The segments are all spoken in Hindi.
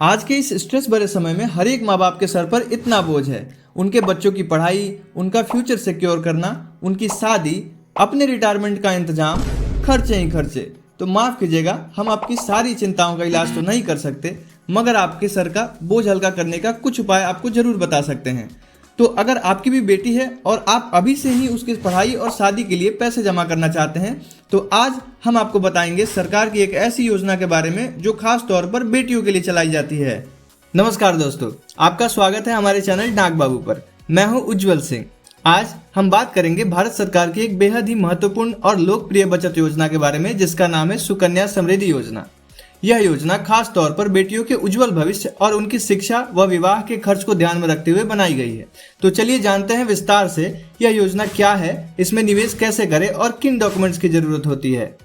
आज के इस स्ट्रेस भरे समय में हर एक माँ बाप के सर पर इतना बोझ है। उनके बच्चों की पढ़ाई, उनका फ्यूचर सिक्योर करना, उनकी शादी, अपने रिटायरमेंट का इंतजाम, खर्चे ही खर्चे। तो माफ़ कीजिएगा, हम आपकी सारी चिंताओं का इलाज तो नहीं कर सकते, मगर आपके सर का बोझ हल्का करने का कुछ उपाय आपको ज़रूर बता सकते हैं। तो अगर आपकी भी बेटी है और आप अभी से ही उसकी पढ़ाई और शादी के लिए पैसे जमा करना चाहते हैं, तो आज हम आपको बताएंगे सरकार की एक ऐसी योजना के बारे में जो खास तौर पर बेटियों के लिए चलाई जाती है। नमस्कार दोस्तों, आपका स्वागत है हमारे चैनल डाक बाबू पर। मैं हूं उज्जवल सिंह। आज हम बात करेंगे भारत सरकार की एक बेहद ही महत्वपूर्ण और लोकप्रिय बचत योजना के बारे में, जिसका नाम है सुकन्या समृद्धि योजना। यह योजना खास तौर पर बेटियों के उज्जवल भविष्य और उनकी शिक्षा व विवाह के खर्च को ध्यान में रखते हुए बनाई गई है। तो चलिए जानते हैं विस्तार से यह योजना क्या है, इसमें निवेश कैसे करें और किन डॉक्यूमेंट्स की जरूरत होती है।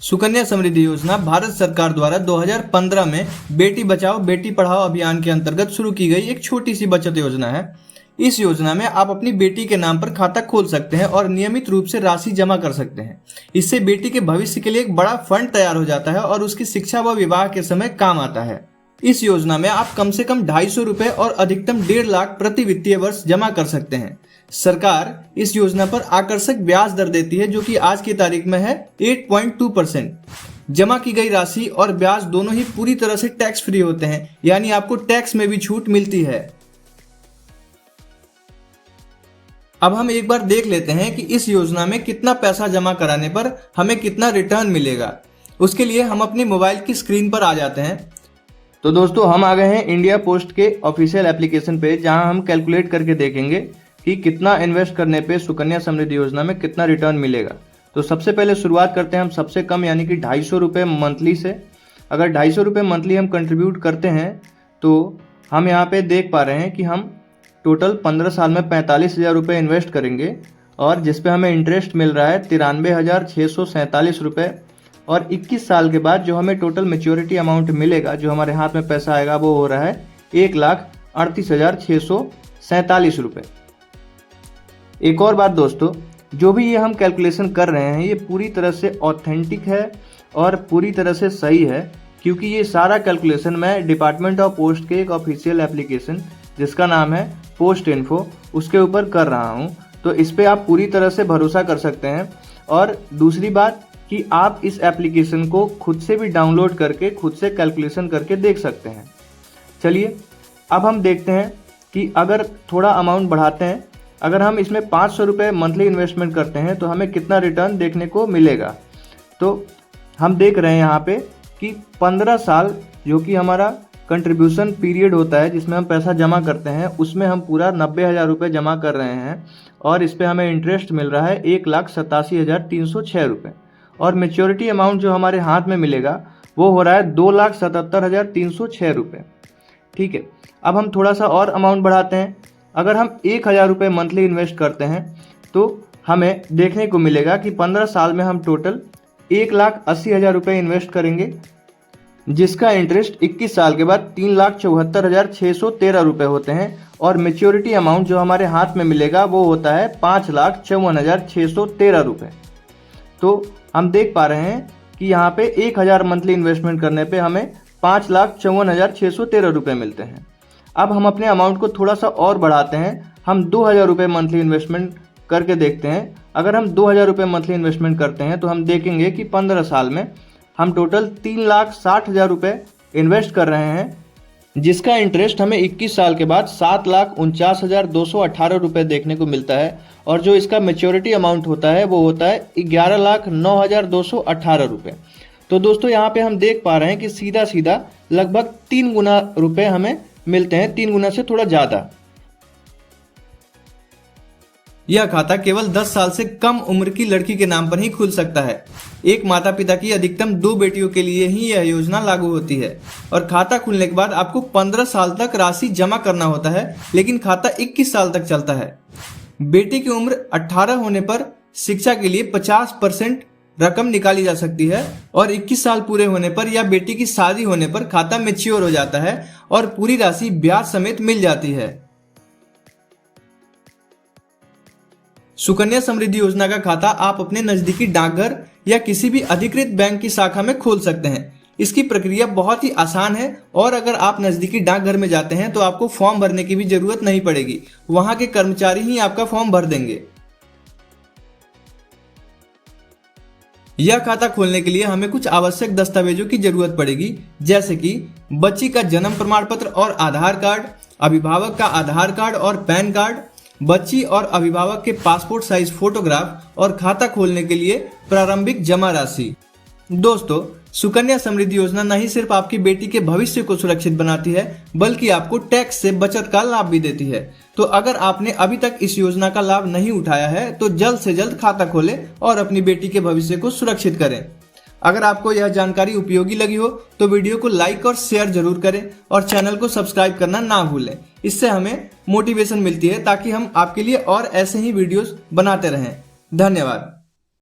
सुकन्या समृद्धि योजना भारत सरकार द्वारा 2015 में बेटी बचाओ बेटी पढ़ाओ अभियान के अंतर्गत शुरू की गई एक छोटी सी बचत योजना है। इस योजना में आप अपनी बेटी के नाम पर खाता खोल सकते हैं और नियमित रूप से राशि जमा कर सकते हैं। इससे बेटी के भविष्य के लिए एक बड़ा फंड तैयार हो जाता है और उसकी शिक्षा व विवाह के समय काम आता है। इस योजना में आप कम से कम 250 रुपए और अधिकतम 1.5 लाख प्रति वित्तीय वर्ष जमा कर सकते हैं। सरकार इस योजना पर आकर्षक ब्याज दर देती है, जो कि आज की तारीख में है 8.2%। जमा की गई राशि और ब्याज दोनों ही पूरी तरह से टैक्स फ्री होते हैं, यानी आपको टैक्स में भी छूट मिलती है। अब हम एक बार देख लेते हैं कि इस योजना में कितना पैसा जमा कराने पर हमें कितना रिटर्न मिलेगा। उसके लिए हम अपनी मोबाइल की स्क्रीन पर आ जाते हैं। तो दोस्तों, हम आ गए हैं इंडिया पोस्ट के ऑफिशियल एप्लीकेशन पे, जहां हम कैलकुलेट करके देखेंगे कि कितना इन्वेस्ट करने पे सुकन्या समृद्धि योजना में कितना रिटर्न मिलेगा। तो सबसे पहले शुरुआत करते हैं हम सबसे कम यानी कि 250 रुपये मंथली से। अगर 250 रुपये मंथली हम कंट्रीब्यूट करते हैं तो हम यहाँ पे देख पा रहे हैं कि हम टोटल 15 साल में 45,000 रुपये इन्वेस्ट करेंगे, और जिस पे हमें इंटरेस्ट मिल रहा है 93,647 रुपये। और 21 साल के बाद जो हमें टोटल मेच्योरिटी अमाउंट मिलेगा, जो हमारे हाथ में पैसा आएगा, वो हो रहा है 1,38,647 रुपये। एक और बात दोस्तों, जो भी ये हम कैलकुलेशन कर रहे हैं ये पूरी तरह से ऑथेंटिक है और पूरी तरह से सही है, क्योंकि ये सारा कैलकुलेशन मैं डिपार्टमेंट ऑफ पोस्ट के एक ऑफिशियल एप्लीकेशन जिसका नाम है पोस्ट इन्फो, उसके ऊपर कर रहा हूँ। तो इस पे आप पूरी तरह से भरोसा कर सकते हैं। और दूसरी बात कि आप इस एप्लीकेशन को खुद से भी डाउनलोड करके खुद से कैलकुलेशन करके देख सकते हैं। चलिए अब हम देखते हैं कि अगर थोड़ा अमाउंट बढ़ाते हैं, अगर हम इसमें 500 रुपये मंथली इन्वेस्टमेंट करते हैं तो हमें कितना रिटर्न देखने को मिलेगा। तो हम देख रहे हैं यहाँ पे कि 15 साल जो कि हमारा कंट्रीब्यूशन पीरियड होता है, जिसमें हम पैसा जमा करते हैं, उसमें हम पूरा 90,000 रुपये जमा कर रहे हैं और इस पर हमें इंटरेस्ट मिल रहा है 1,87,306 रुपये। और मेच्योरिटी अमाउंट जो हमारे हाथ में मिलेगा वो हो रहा है 2,77,306 रुपये। ठीक है, अब हम थोड़ा सा और अमाउंट बढ़ाते हैं। अगर हम 1,000 रुपये मंथली इन्वेस्ट करते हैं तो हमें देखने को मिलेगा कि 15 साल में हम टोटल 1,80,000 रुपये इन्वेस्ट करेंगे, जिसका इंटरेस्ट 21 साल के बाद 3,74,613 रुपये होते हैं। और मेच्योरिटी अमाउंट जो हमारे हाथ में मिलेगा वो होता है 5,54,613 रुपये। तो हम देख पा रहे हैं कि यहाँ पे 1,000 मंथली इन्वेस्टमेंट करने पे हमें 5,54,613 रुपये मिलते हैं। अब हम अपने अमाउंट को थोड़ा सा और बढ़ाते हैं, हम 2,000 रुपये मंथली इन्वेस्टमेंट करके देखते हैं। अगर हम 2,000 रुपये मंथली इन्वेस्टमेंट करते हैं तो हम देखेंगे कि 15 साल में हम टोटल 3,60,000 रुपये इन्वेस्ट कर रहे हैं, जिसका इंटरेस्ट हमें 21 साल के बाद 7,49,218 रुपये देखने को मिलता है। और जो इसका मेच्योरिटी अमाउंट होता है वो होता है 11,09,218 रुपये। तो दोस्तों, यहाँ पे हम देख पा रहे हैं कि सीधा सीधा लगभग 3 गुना रुपये हमें मिलते हैं, 3 गुना से थोड़ा ज़्यादा। यह खाता केवल 10 साल से कम उम्र की लड़की के नाम पर ही खुल सकता है। एक माता पिता की अधिकतम 2 बेटियों के लिए ही यह योजना लागू होती है। और खाता खुलने के बाद आपको 15 साल तक राशि जमा करना होता है, लेकिन खाता 21 साल तक चलता है। बेटी की उम्र 18 होने पर शिक्षा के लिए 50% रकम निकाली जा सकती है, और 21 साल पूरे होने पर या बेटी की शादी होने पर खाता मैच्योर हो जाता है और पूरी राशि ब्याज समेत मिल जाती है। सुकन्या समृद्धि योजना का खाता आप अपने नजदीकी डाकघर या किसी भी अधिकृत बैंक की शाखा में खोल सकते हैं। इसकी प्रक्रिया बहुत ही आसान है और अगर आप नज़दीकी डाकघर में जाते हैं तो आपको फॉर्म भरने की भी जरूरत नहीं पड़ेगी, वहां के कर्मचारी ही आपका फॉर्म भर देंगे। यह खाता खोलने के लिए हमें कुछ आवश्यक दस्तावेजों की जरूरत पड़ेगी, जैसे कि बच्ची का जन्म प्रमाण पत्र और आधार कार्ड, अभिभावक का आधार कार्ड और पैन कार्ड, बच्ची और अभिभावक के पासपोर्ट साइज फोटोग्राफ और खाता खोलने के लिए प्रारंभिक जमा राशि। दोस्तों, सुकन्या समृद्धि योजना न ही सिर्फ आपकी बेटी के भविष्य को सुरक्षित बनाती है, बल्कि आपको टैक्स से बचत का लाभ भी देती है। तो अगर आपने अभी तक इस योजना का लाभ नहीं उठाया है तो जल्द से जल्द खाता खोलें और अपनी बेटी के भविष्य को सुरक्षित करें। अगर आपको यह जानकारी उपयोगी लगी हो तो वीडियो को लाइक और शेयर जरूर करें और चैनल को सब्सक्राइब करना ना भूलें। इससे हमें मोटिवेशन मिलती है ताकि हम आपके लिए और ऐसे ही वीडियोस बनाते रहें। धन्यवाद।